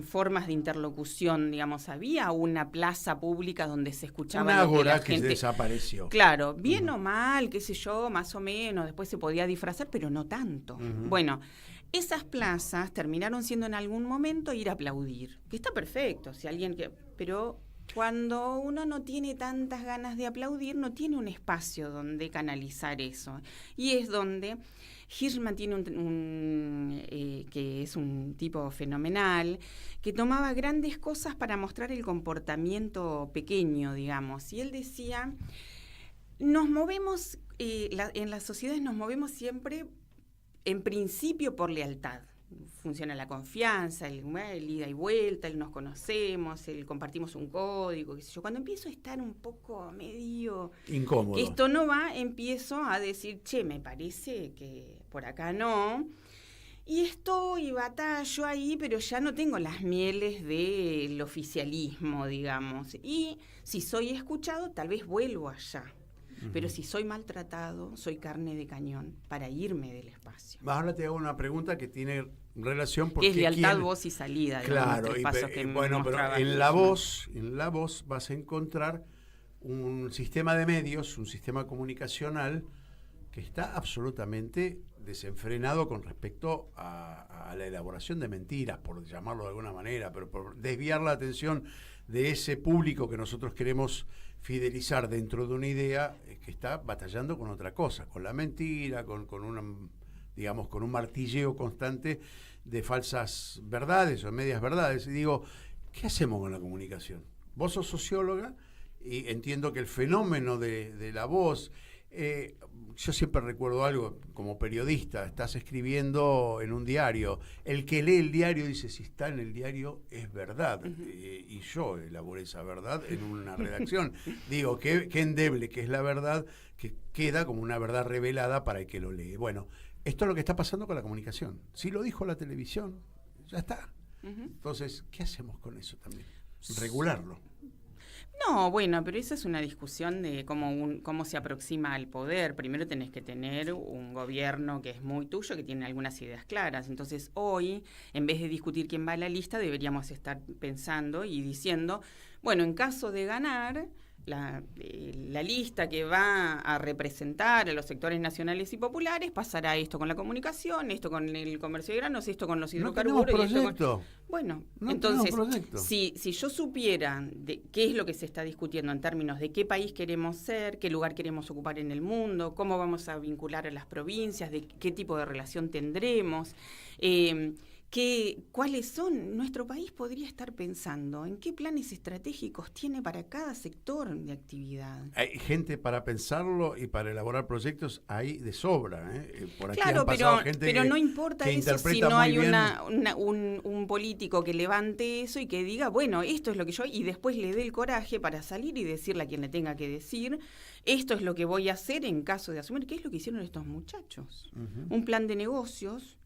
formas de interlocución, digamos, había una plaza pública donde se escuchaba una lo que la ágora que gente... desapareció. Claro, bien o mal, qué sé yo, más o menos, después se podía disfrazar, pero no tanto. Bueno, esas plazas terminaron siendo en algún momento ir a aplaudir, que está perfecto, si alguien que... Pero cuando uno no tiene tantas ganas de aplaudir, no tiene un espacio donde canalizar eso. Y es donde Hirschman tiene que es un tipo fenomenal, que tomaba grandes cosas para mostrar el comportamiento pequeño, digamos. Y él decía, nos movemos, en las sociedades nos movemos siempre, en principio, por lealtad. Funciona la confianza, el ida y vuelta, el nos conocemos, el compartimos un código, qué sé yo. Cuando empiezo a estar un poco medio incómodo, que esto no va, empiezo a decir, che, me parece que por acá no. Y estoy, batallo ahí, pero ya no tengo las mieles del oficialismo, digamos. Y si soy escuchado, tal vez vuelvo allá. pero si soy maltratado, soy carne de cañón para irme del espacio. Ahora te hago una pregunta que tiene relación porque es lealtad, voz y salida. Claro, bueno, pero en la voz vas a encontrar un sistema de medios, un sistema comunicacional que está absolutamente desenfrenado con respecto a la elaboración de mentiras, por llamarlo de alguna manera, pero por desviar la atención de ese público que nosotros queremos fidelizar dentro de una idea que está batallando con otra cosa, con la mentira, con un martilleo constante de falsas verdades o medias verdades. Y digo, ¿qué hacemos con la comunicación? Vos sos socióloga y entiendo que el fenómeno de la voz, yo siempre recuerdo algo como periodista, estás escribiendo en un diario, el que lee el diario dice si está en el diario es verdad, y yo elaboré esa verdad en una redacción. Digo, qué endeble que es la verdad, que queda como una verdad revelada para el que lo lee. Bueno, esto es lo que está pasando con la comunicación. Si lo dijo la televisión, ya está. Entonces, ¿qué hacemos con eso también? Regularlo. No, bueno, pero esa es una discusión de cómo se aproxima al poder. Primero tenés que tener un gobierno que es muy tuyo, que tiene algunas ideas claras. Entonces hoy, en vez de discutir quién va a la lista, deberíamos estar pensando y diciendo, bueno, en caso de ganar, la lista que va a representar a los sectores nacionales y populares pasará esto con la comunicación, esto con el comercio de granos, esto con los hidrocarburos. No tenemos proyecto. Bueno, no entonces, si yo supiera de qué es lo que se está discutiendo en términos de qué país queremos ser, qué lugar queremos ocupar en el mundo, cómo vamos a vincular a las provincias, de qué tipo de relación tendremos, cuáles son, nuestro país podría estar pensando en qué planes estratégicos tiene para cada sector de actividad. Hay gente para pensarlo y para elaborar proyectos hay de sobra. Por aquí claro, han pasado gente pero que, no importa que eso si interpreta no hay bien. un político que levante eso y que diga, bueno, esto es lo que yo, y después le dé el coraje para salir y decirle a quien le tenga que decir, esto es lo que voy a hacer en caso de asumir, ¿qué es lo que hicieron estos muchachos? Un plan de negocios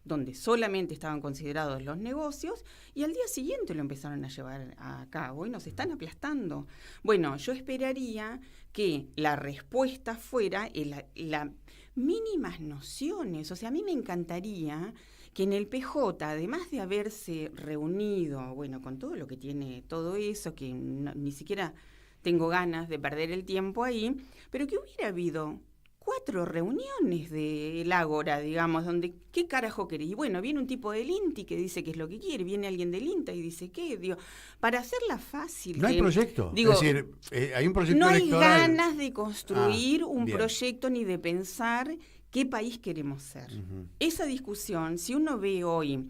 donde solamente estaban considerados los negocios, y al día siguiente lo empezaron a llevar a cabo y nos están aplastando. Bueno, yo esperaría que la respuesta fuera las mínimas nociones. O sea, a mí me encantaría que en el PJ, además de haberse reunido, bueno, con todo lo que tiene todo eso, que ni siquiera tengo ganas de perder el tiempo ahí, pero que hubiera habido 4 reuniones del Ágora, digamos, donde, ¿qué carajo querés? Y bueno, viene un tipo del INTI que dice qué es lo que quiere, viene alguien del INTA y dice qué, digo, para hacerla fácil. No hay proyecto, digo, es decir, hay un proyecto no electoral. No hay ganas de construir un bien. proyecto ni de pensar qué país queremos ser. Esa discusión, si uno ve hoy,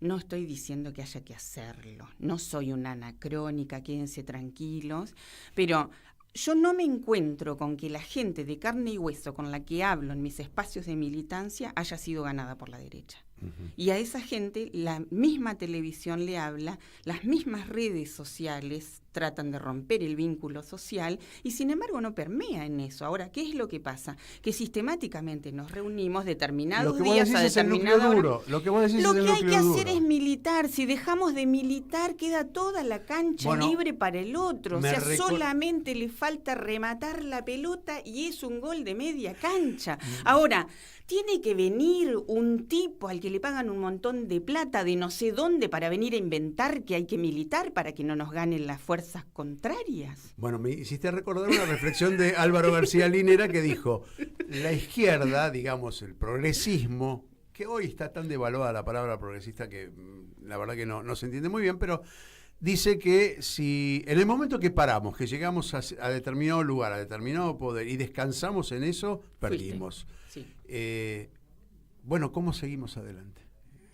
no estoy diciendo que haya que hacerlo, no soy una anacrónica, quédense tranquilos, pero yo no me encuentro con que la gente de carne y hueso con la que hablo en mis espacios de militancia haya sido ganada por la derecha. Y a esa gente la misma televisión le habla, las mismas redes sociales tratan de romper el vínculo social y sin embargo no permea en eso. Ahora, ¿qué es lo que pasa? Que sistemáticamente nos reunimos determinados días a determinada hora. Lo que vos decís lo es el que hay que núcleo hacer duro. es militar. Si dejamos de militar, queda toda la cancha libre para el otro. O sea, solamente le falta rematar la pelota y es un gol de media cancha. Ahora, tiene que venir un tipo al que le pagan un montón de plata de no sé dónde para venir a inventar que hay que militar para que no nos ganen las fuerzas contrarias. Bueno, me hiciste recordar una reflexión de Álvaro García Linera que dijo, la izquierda, digamos, el progresismo, que hoy está tan devaluada la palabra progresista que la verdad que no se entiende muy bien, pero dice que si en el momento que paramos, que llegamos a determinado lugar, a determinado poder y descansamos en eso, perdimos. Sí. Bueno, ¿cómo seguimos adelante?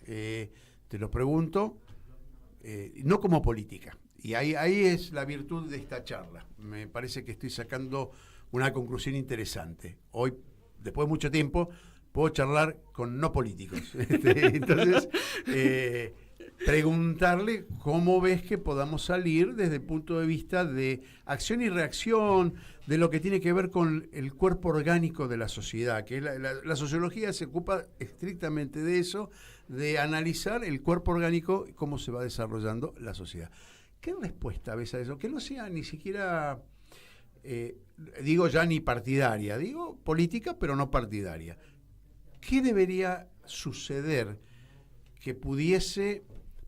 Te lo pregunto, no como política. Y ahí es la virtud de esta charla. Me parece que estoy sacando una conclusión interesante. Hoy, después de mucho tiempo, puedo charlar con no políticos. Entonces, preguntarle cómo ves que podamos salir desde el punto de vista de acción y reacción, de lo que tiene que ver con el cuerpo orgánico de la sociedad, que la sociología se ocupa estrictamente de eso, de analizar el cuerpo orgánico y cómo se va desarrollando la sociedad. ¿Qué respuesta ves a eso? Que no sea ni siquiera digo ya ni partidaria, digo política pero no partidaria. ¿Qué debería suceder que pudiese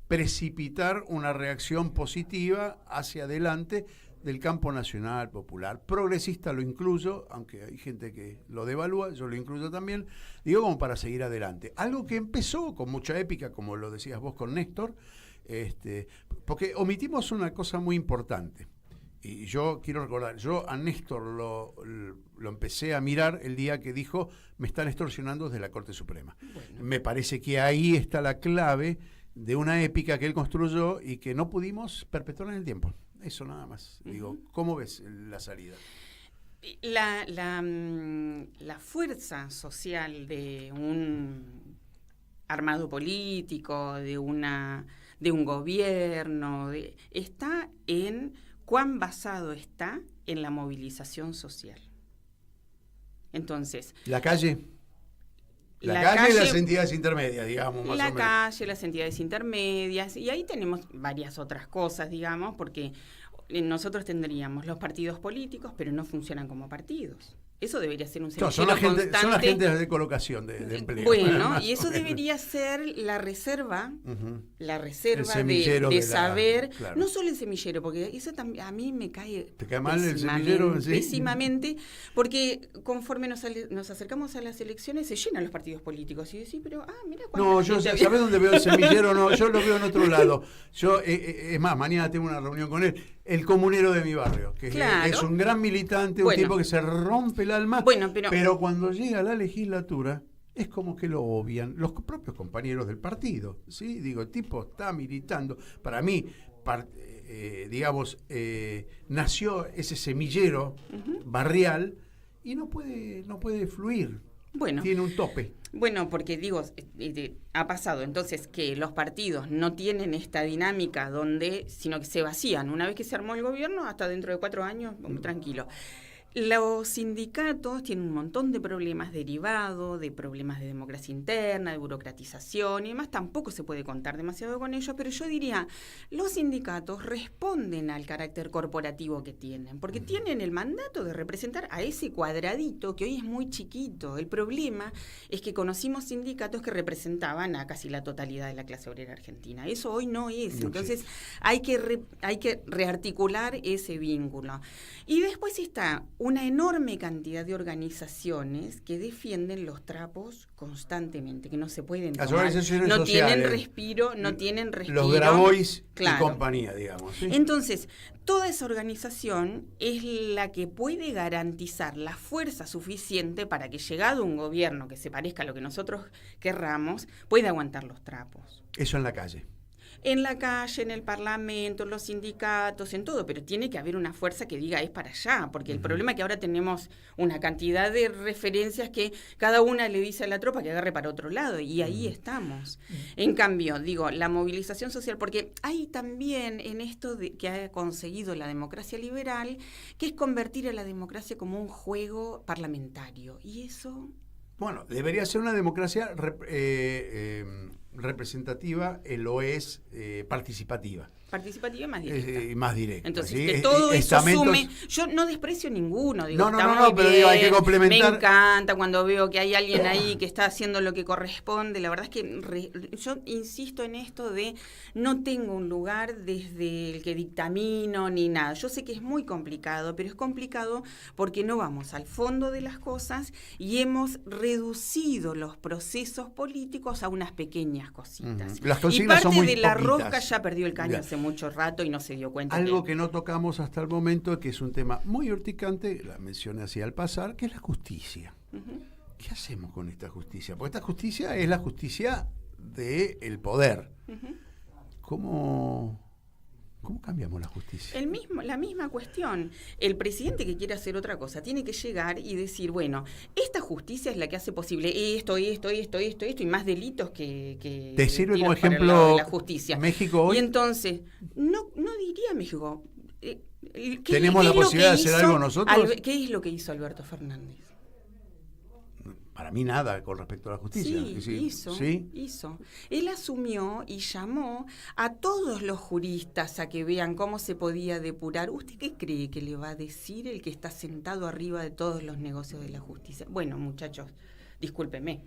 precipitar una reacción positiva hacia adelante del campo nacional, popular, progresista lo incluyo, aunque hay gente que lo devalúa, yo lo incluyo también, digo como para seguir adelante. Algo que empezó con mucha épica, como lo decías vos con Néstor, porque omitimos una cosa muy importante. Y yo quiero recordar, yo a Néstor lo empecé a mirar el día que dijo, me están extorsionando desde la Corte Suprema. Bueno. Me parece que ahí está la clave de una épica que él construyó y que no pudimos perpetuar en el tiempo. Eso nada más. Digo, ¿cómo ves la salida? La fuerza social de un armado político, de un gobierno, está en cuán basado está en la movilización social. Entonces, la calle y las entidades intermedias, digamos, más o menos. La calle, las entidades intermedias, y ahí tenemos varias otras cosas, digamos, porque nosotros tendríamos los partidos políticos, pero no funcionan como partidos. Eso debería ser un semillero constante. Son agentes de colocación de empleo. Bueno, y eso debería ser la reserva, la reserva de saber, claro. No solo el semillero, porque eso también a mí me cae. ¿Te cae mal el semillero? ¿Sí? Pésimamente, porque conforme nos acercamos a las elecciones se llenan los partidos políticos y decís, pero mira. No, yo ¿sabés dónde veo el semillero? No, yo lo veo en otro lado. Yo es más, mañana tengo una reunión con él. El comunero de mi barrio, que claro. Es un gran militante, un tipo que se rompe el alma, pero cuando llega a la legislatura es como que lo obvian los propios compañeros del partido, ¿sí? Digo, el tipo está militando, para mí, nació ese semillero barrial y no puede fluir, tiene un tope. Bueno, porque ha pasado entonces que los partidos no tienen esta dinámica sino que se vacían. Una vez que se armó el gobierno, hasta dentro de 4 años, tranquilo. Los sindicatos tienen un montón de problemas derivados, de problemas de democracia interna, de burocratización y demás. Tampoco se puede contar demasiado con ellos, pero yo diría, los sindicatos responden al carácter corporativo que tienen, porque tienen el mandato de representar a ese cuadradito que hoy es muy chiquito. El problema es que conocimos sindicatos que representaban a casi la totalidad de la clase obrera argentina. Eso hoy no es. Entonces hay que rearticular ese vínculo. Y después está una enorme cantidad de organizaciones que defienden los trapos constantemente, que no se pueden tomar, no tienen respiro. Los Grabois y compañía, digamos. ¿Sí? Entonces, toda esa organización es la que puede garantizar la fuerza suficiente para que, llegado un gobierno que se parezca a lo que nosotros querramos, pueda aguantar los trapos. Eso en la calle. En la calle, en el parlamento, en los sindicatos, en todo, pero tiene que haber una fuerza que diga es para allá, porque el problema es que ahora tenemos una cantidad de referencias que cada una le dice a la tropa que agarre para otro lado, y ahí estamos. En cambio, la movilización social, porque hay también en esto que ha conseguido la democracia liberal, que es convertir a la democracia como un juego parlamentario, y eso... Bueno, debería ser una democracia representativa, lo es participativa. Participativa y más directa. Entonces, ¿sí? que todo eso sume. Yo no desprecio ninguno. No, pero hay que complementar. Me encanta cuando veo que hay alguien ahí que está haciendo lo que corresponde. La verdad es que yo insisto en esto de no tengo un lugar desde el que dictamino ni nada. Yo sé que es muy complicado, pero es complicado porque no vamos al fondo de las cosas y hemos reducido los procesos políticos a unas pequeñas cositas. Las y consignas son muy parte de la poquitas. rosca ya perdió el caño hace mucho rato y no se dio cuenta. Algo que no tocamos hasta el momento, que es un tema muy urticante, la mencioné así al pasar, que es la justicia. ¿Qué hacemos con esta justicia? Porque esta justicia es la justicia del poder. ¿Cómo cambiamos la justicia? La misma cuestión. El presidente que quiere hacer otra cosa tiene que llegar y decir, bueno, esta justicia es la que hace posible esto, y más delitos que ¿te sirve como ejemplo de la justicia? México hoy? Y entonces, no diría México. ¿Tenemos la posibilidad de hacer algo nosotros? ¿Qué es lo que hizo Alberto Fernández? para mí nada con respecto a la justicia. Hizo. Él asumió y llamó a todos los juristas a que vean cómo se podía depurar. ¿Usted qué cree que le va a decir el que está sentado arriba de todos los negocios de la justicia? Bueno, muchachos, discúlpeme.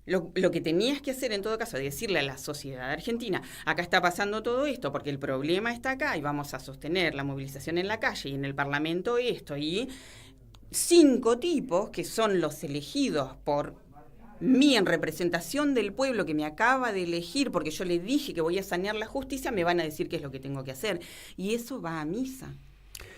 Lo que tenías que hacer en todo caso es decirle a la sociedad argentina, acá está pasando todo esto porque el problema está acá y vamos a sostener la movilización en la calle y en el Parlamento esto, y 5 tipos que son los elegidos por mí en representación del pueblo que me acaba de elegir porque yo le dije que voy a sanear la justicia, me van a decir qué es lo que tengo que hacer. Y eso va a misa.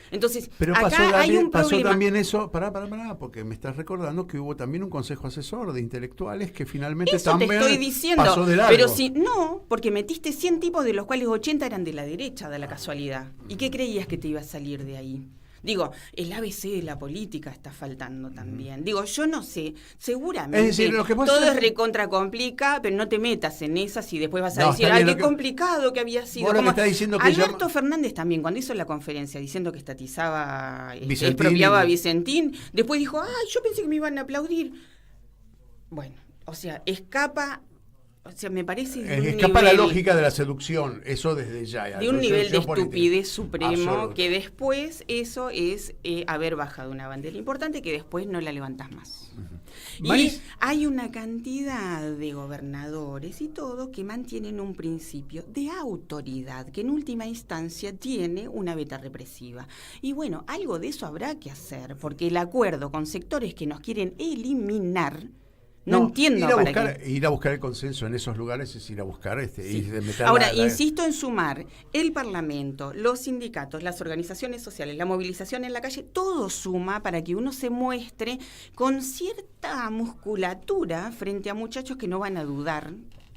Entonces, pero acá hay un pasó problema. también eso, pará, porque me estás recordando que hubo también un consejo asesor de intelectuales que finalmente eso también te estoy diciendo, pasó de largo. pero si no, porque metiste 100 tipos de los cuales 80 eran de la derecha, de la casualidad. ¿Y qué creías que te iba a salir de ahí? Digo, el ABC de la política está faltando también. Digo, yo no sé, seguramente es decir, lo que todo es recontra complica, pero no te metas en esas y después vas a decir, ay, qué complicado que había sido. Como está diciendo que Alberto Fernández también, cuando hizo la conferencia diciendo que estatizaba, expropiaba a Vicentín, después dijo, ay, yo pensé que me iban a aplaudir. Bueno, o sea, escapa... O sea, me parece escapa la lógica de la seducción, eso desde ya. De un nivel de estupidez supremo, que después eso es haber bajado una bandera importante que después no la levantas más. Y hay una cantidad de gobernadores y todo que mantienen un principio de autoridad, que en última instancia tiene una beta represiva. Y bueno, algo de eso habrá que hacer, porque el acuerdo con sectores que nos quieren eliminar... No entiendo ir a buscar el consenso en esos lugares es ir a buscar Ahora, insisto en sumar el Parlamento, los sindicatos, las organizaciones sociales, la movilización en la calle, todo suma para que uno se muestre con cierta musculatura frente a muchachos que no van a dudar.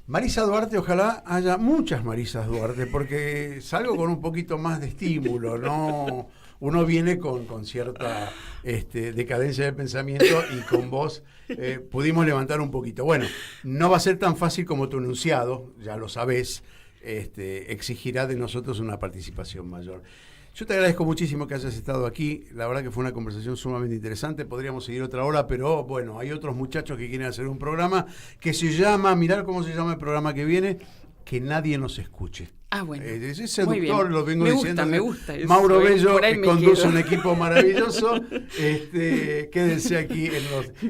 Marisa Duarte, ojalá haya muchas Marisas Duarte, porque salgo con un poquito más de estímulo, ¿no? Uno viene con cierta decadencia de pensamiento y con vos pudimos levantar un poquito. Bueno, no va a ser tan fácil como tu enunciado, ya lo sabés, exigirá de nosotros una participación mayor. Yo te agradezco muchísimo que hayas estado aquí, la verdad que fue una conversación sumamente interesante, podríamos seguir otra hora, pero bueno, hay otros muchachos que quieren hacer un programa que se llama, mirá cómo se llama el programa que viene, Que Nadie Nos Escuche. Ah, bueno. Ese seductor, lo vengo diciendo. Me gusta. Mauro Bello conduce un equipo maravilloso. Quédense aquí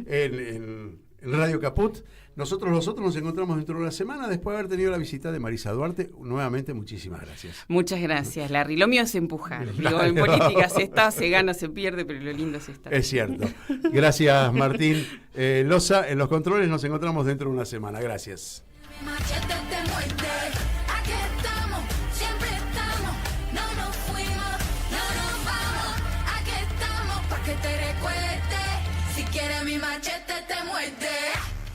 en Radio Caput. Nosotros nos encontramos dentro de una semana después de haber tenido la visita de Marisa Duarte. Nuevamente, muchísimas gracias. Muchas gracias, Larry. Lo mío es empujar. Digo, en política se está, se gana, se pierde, pero lo lindo es estar. Es cierto. Gracias, Martín Loza. En los controles nos encontramos dentro de una semana. Gracias.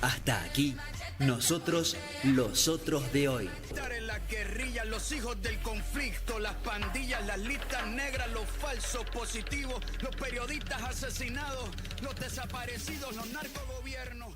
Hasta aquí, nosotros, los otros de hoy. En la guerrilla, los hijos del conflicto, las pandillas, las listas negras, los falsos positivos, los periodistas asesinados, los desaparecidos, los narcogobiernos.